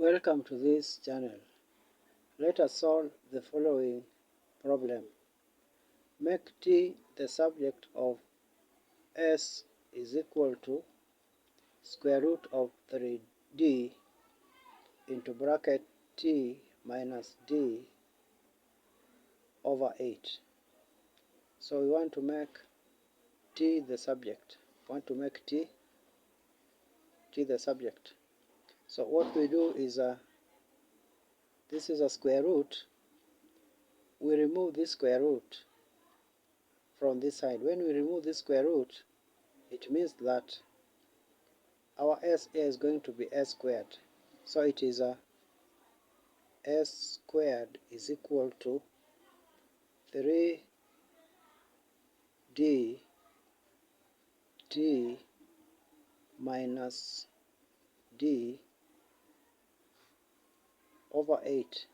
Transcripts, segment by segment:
Welcome to this channel. Let us solve the following problem. Make t the subject of s is equal to square root of 3d into bracket t minus d over 8. So we want to make t the subject. The subject. So what we do is this is a square root. We remove this square root from this side. When we remove this square root, it means that our s is going to be s squared. So it is s squared is equal to 3d t minus d over 8.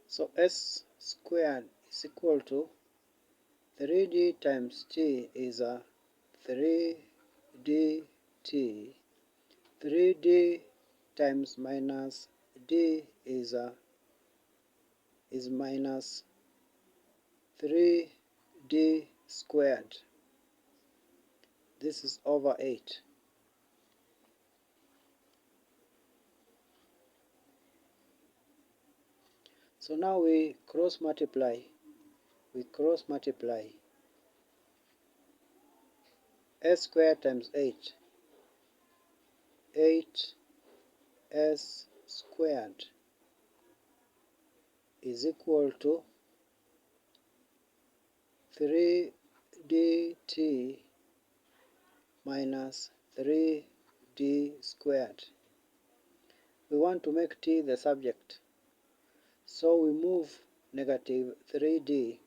So s squared is equal to 3d times t is 3dt. 3d times minus d is minus 3d squared. This is over 8. So now we cross multiply. S squared times 8. 8s squared is equal to 3dt minus 3d squared. We want to make t the subject. So we move negative 3d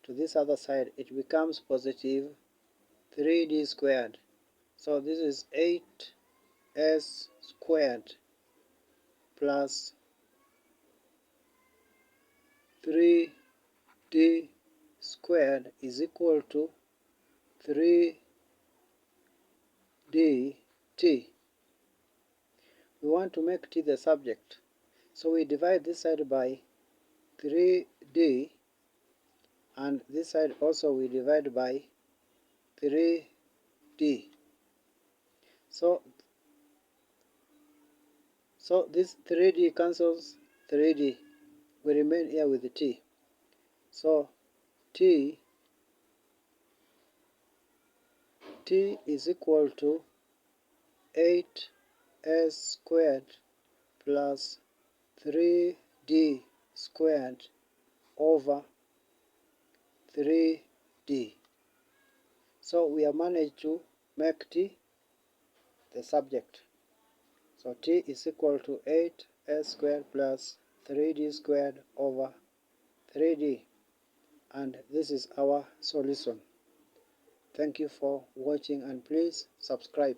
to this other side. It becomes positive 3d squared. So this is 8s squared plus 3d squared is equal to 3dt. We want to make t the subject. So we divide this side by 3d, and this side also we divide by 3d. So this 3d cancels 3d. We remain here with the t. So t is equal to 8s squared plus 3d squared over 3d. So we have managed to make t the subject. So t is equal to 8s squared plus 3d squared over 3d. And this is our solution. Thank you for watching, and please subscribe.